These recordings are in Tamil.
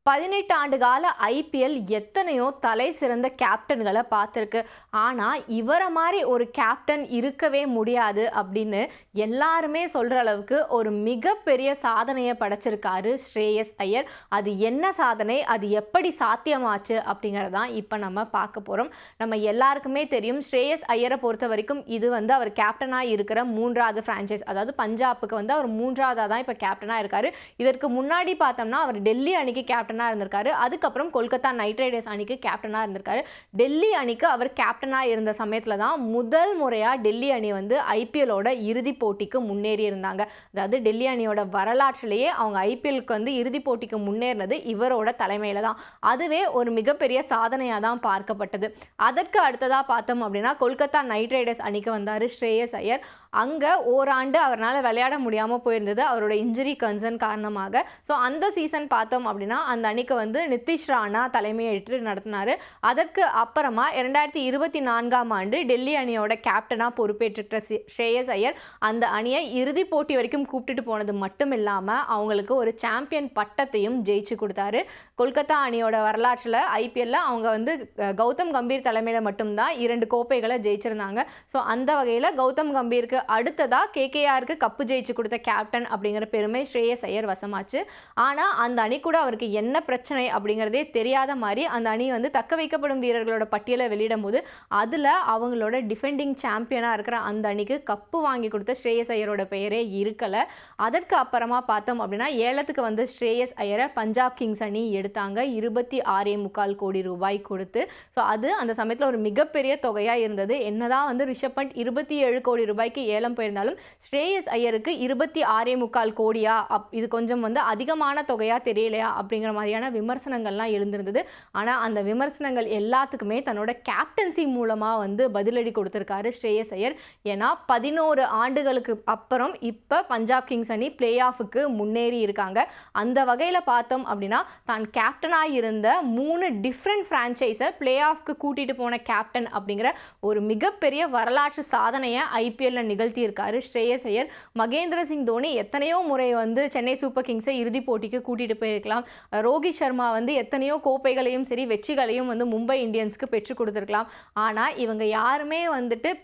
18 ஆண்டு கால ஐபிஎல் எத்தனையோ தலை சிறந்த கேப்டன்களை பார்த்துருக்கு. ஆனால் இவரை மாதிரி ஒரு கேப்டன் இருக்கவே முடியாது அப்படின்னு எல்லாருமே சொல்கிற அளவுக்கு ஒரு மிகப்பெரிய சாதனையை படைச்சிருக்காரு ஸ்ரேயஸ் ஐயர். அது என்ன சாதனை, அது எப்படி சாத்தியமாச்சு அப்படிங்கிறதான் இப்போ நம்ம பார்க்க போகிறோம். நம்ம எல்லாருக்குமே தெரியும், ஸ்ரேயஸ் ஐயரை பொறுத்த வரைக்கும் இது அவர் கேப்டனாக இருக்கிற 3வது ஃப்ரான்ச்சைஸ். அதாவது பஞ்சாபுக்கு அவர் 3வதாக தான் இப்போ கேப்டனாக இருக்கார். இதற்கு முன்னாடி பார்த்தோம்னா அவர் டெல்லி அணிக்கு கேப்டன் இருந்திருக்காரு. அதுக்கப்புறம் கொல்கத்தா நைட் ரைடர்ஸ் அணிக்கு கேப்டனா இருந்திருக்காரு. டெல்லி அணிக்கு அவர் கேப்டனா இருந்த சமயத்துல தான் முதல் முறையா டெல்லி அணி ஐபிஎல்லோட இறுதி போட்டிக்கு முன்னேறி இருந்தாங்க. அதாவது டெல்லி அணியோட வரலாற்றிலேயே அவங்க ஐபிஎல்க்கு இறுதி போட்டிக்கு முன்னேறினது இவரோட தலைமையில தான். அதுவே ஒரு மிகப்பெரிய சாதனையா தான் பார்க்கப்பட்டது. அதற்கு அடுத்ததா பார்த்தோம் அப்படின்னா கொல்கத்தா நைட் ரைடர்ஸ் அணிக்கு வந்தாரு ஸ்ரேயஸ் ஐயர். அங்கே ஓராண்டு அவரால் விளையாட முடியாமல் போயிருந்தது அவரோட இன்ஜுரி கன்சர்ன் காரணமாக. ஸோ அந்த சீசன் பார்த்தோம் அப்படின்னா அந்த அணிக்கு நிதிஷ் ராணா தலைமையேற்று நடத்தினார். அதற்கு அப்புறமா 2024ஆம் ஆண்டு டெல்லி அணியோட கேப்டனாக பொறுப்பேற்றுக்கிற ஸ்ரேயஸ் ஐயர் அந்த அணியை இறுதி போட்டி வரைக்கும் கூப்பிட்டுட்டு போனது மட்டும் இல்லாமல் அவங்களுக்கு ஒரு சாம்பியன் பட்டத்தையும் ஜெயிச்சு கொடுத்தாரு. கொல்கத்தா அணியோட வரலாற்றில் ஐபிஎல்ல அவங்க கௌதம் கம்பீர் தலைமையில் மட்டும்தான் 2 கோப்பைகளை ஜெயிச்சிருந்தாங்க. ஸோ அந்த வகையில் கௌதம் கம்பீருக்கு அடுத்ததாக கேகேஆருக்கு கப்பு ஜெயிச்சு கொடுத்த கேப்டன் அப்படிங்கிற பெருமை ஸ்ரேயஸ் ஐயர் வசமாச்சு. ஆனால் அந்த அணி கூட அவருக்கு என்ன பிரச்சனை அப்படிங்கிறதே தெரியாத மாதிரி அந்த அணி தக்க வைக்கப்படும் வீரர்களோட பட்டியலை வெளியிடும் போது அதில் அவங்களோட டிஃபெண்டிங் சாம்பியனாக இருக்கிற அந்த அணிக்கு கப்பு வாங்கி கொடுத்த ஸ்ரேயஸ் ஐயரோட பெயரே இருக்கலை. அதற்கு அப்புறமா பார்த்தோம் அப்படின்னா ஏலத்துக்கு ஸ்ரேயஸ் ஐயரை பஞ்சாப் கிங்ஸ் அணி எடுத்தாங்க 26.25 கோடி ரூபாய் கொடுத்து. ஸோ அது அந்த சமயத்தில் ஒரு மிகப்பெரிய தொகையாக இருந்தது. என்னதான் ரிஷப் பண்ட் 27 கோடி ரூபாய்க்கு ஏலம் போயிருந்தாலும் ஸ்ரேயஸ் ஐயருக்கு 26.25 கோடியா, இது கொஞ்சம் அதிகமான தொகையா தெரியலையா அப்படிங்கிற மாதிரியான விமர்சனங்கள்லாம் எழுந்திருந்தது. ஆனால் அந்த விமர்சனங்கள் எல்லாத்துக்குமே தன்னோட கேப்டன்சி மூலமாக பதிலடி கொடுத்திருக்காரு ஸ்ரேயஸ் ஐயர். ஏன்னா 11 ஆண்டுகளுக்கு அப்புறம் இப்போ பஞ்சாப் கிங்ஸ் அணி பிளே ஆஃபுக்கு முன்னேறி இருக்காங்க. அந்த வகையில் பார்த்தோம் அப்படின்னா தான் கேப்டனாக இருந்த 3 டிஃப்ரெண்ட் ஃப்ரான்ச்சைஸை பிளே ஆஃப்க்கு கூட்டிட்டு போன கேப்டன் அப்படிங்கிற ஒரு மிகப்பெரிய வரலாற்று சாதனையை ஐபிஎல்ல நிகழ்த்தியிருக்காரு ஸ்ரேயஸ் ஐயர். மகேந்திர சிங் தோனி எத்தனையோ முறை சென்னை சூப்பர் கிங்ஸை இறுதி போட்டிக்கு கூட்டிட்டு போயிருக்கலாம். ரோஹித் சர்மா எத்தனையோ கோப்பைகளையும் சரி வெற்றிகளையும் மும்பை இந்தியன்ஸ்க்கு பெற்றுக் கொடுத்துருக்கலாம். ஆனால் இவங்க யாருமே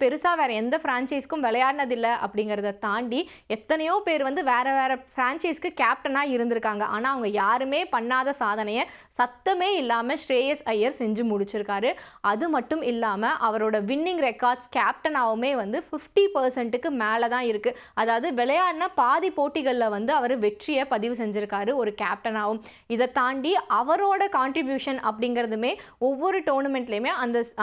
பெருசாக வேற எந்த ஃப்ரான்ச்சைஸ்க்கும் விளையாடினதில்லை அப்படிங்கிறத தாண்டி எத்தனையோ பேர் வேற வேற ஃப்ரான்ச்சைஸ்க்கு கேப்டனாக இருந்திருக்காங்க. ஆனால் அவங்க யாருமே பண்ணாத சாதனையை சத்தமே இல்லாமல் ஸ்ரேயஸ் ஐயர் செஞ்சு முடிச்சிருக்காரு. அது மட்டும் இல்லாமல் அவரோட வின்னிங் ரெக்கார்ட்ஸ் கேப்டனாகவுமே 50%க்கு மேலே தான் இருக்குது. அதாவது விளையாடின பாதி போட்டிகளில் அவர் வெற்றியை பதிவு செஞ்சுருக்காரு ஒரு கேப்டனாகவும். இதை தாண்டி அவரோட கான்ட்ரிபியூஷன் அப்படிங்கிறதுமே ஒவ்வொரு டோர்னமெண்ட்லேயுமே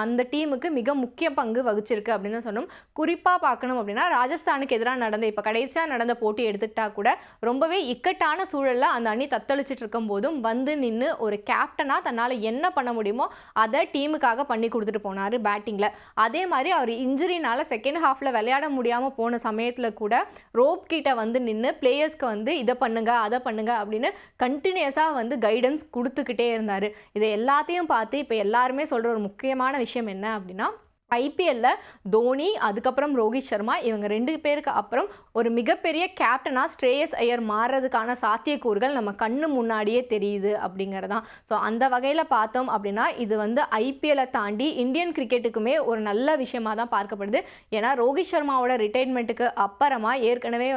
அந்த டீமுக்கு மிக முக்கிய பங்கு வகிச்சிருக்கு அப்படின்னு சொன்னோம். குறிப்பாக பார்க்கணும் அப்படின்னா ராஜஸ்தானுக்கு எதிராக நடந்த இப்போ கடைசியாக நடந்த போட்டி எடுத்துக்கிட்டா கூட ரொம்பவே இக்கட்டான சூழலில் அந்த அணி தத்தளிச்சிட்டு இருக்கும் போதும் நின்று ஒரு கேப்டனாக தன்னால் என்ன பண்ண முடியுமோ அதை டீமுக்காக பண்ணி கொடுத்துட்டு போனார் பேட்டிங்கில். அதே மாதிரி அவர் இன்ஜுரினால செகண்ட் ஹாஃபில் விளையாட முடியாமல் போன சமயத்தில் கூட ரோப் கிட்ட நின்று பிளேயர்ஸ்க்கு இதை பண்ணுங்க அதை பண்ணுங்க அப்படின்னு கண்டினியூஸாக கைடன்ஸ் கொடுத்துக்கிட்டே இருந்தார். இதை எல்லாத்தையும் பார்த்து இப்போ எல்லாருமே சொல்கிற ஒரு முக்கியமான விஷயம் என்ன அப்படின்னா ஐபிஎல்ல தோனி அதுக்கப்புறம் ரோஹித் சர்மா இவங்க 2 பேருக்கு அப்புறம் ஒரு மிகப்பெரிய கேப்டனாக ஸ்ரேயஸ் ஐயர் மாறுறதுக்கான சாத்தியக்கூறுகள் நம்ம கண்ணு முன்னாடியே தெரியுது அப்படிங்கிறதான். ஸோ அந்த வகையில் பார்த்தோம் அப்படின்னா இது ஐபிஎல்லை தாண்டி இந்தியன் கிரிக்கெட்டுக்குமே ஒரு நல்ல விஷயமா தான் பார்க்கப்படுது. ஏன்னா ரோஹித் சர்மாவோட ரிட்டைர்மெண்ட்டுக்கு அப்புறமா ஏற்கனவே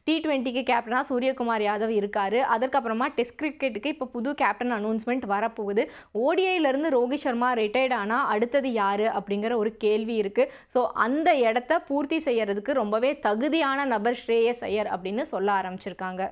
T20க்கு கேப்டனாக சூரியகுமார் யாதவ் இருக்காரு. அதுக்கப்புறமா டெஸ்ட் கிரிக்கெட்டுக்கு இப்போ புது கேப்டன் அனௌன்ஸ்மெண்ட் வரப்போகுது. ஓடிஐலேருந்து ரோஹித் சர்மா ரிட்டையர்ட் ஆனால் அடுத்தது யார் அப்படிங்கிற ஒரு கேள்வி இருக்கு. ஸோ அந்த இடத்த பூர்த்தி செய்யறதுக்கு ரொம்பவே தகுதியான நபர் ஸ்ரேயஸ் ஐயர் அப்படின்னு சொல்ல ஆரம்பிச்சிருக்காங்க.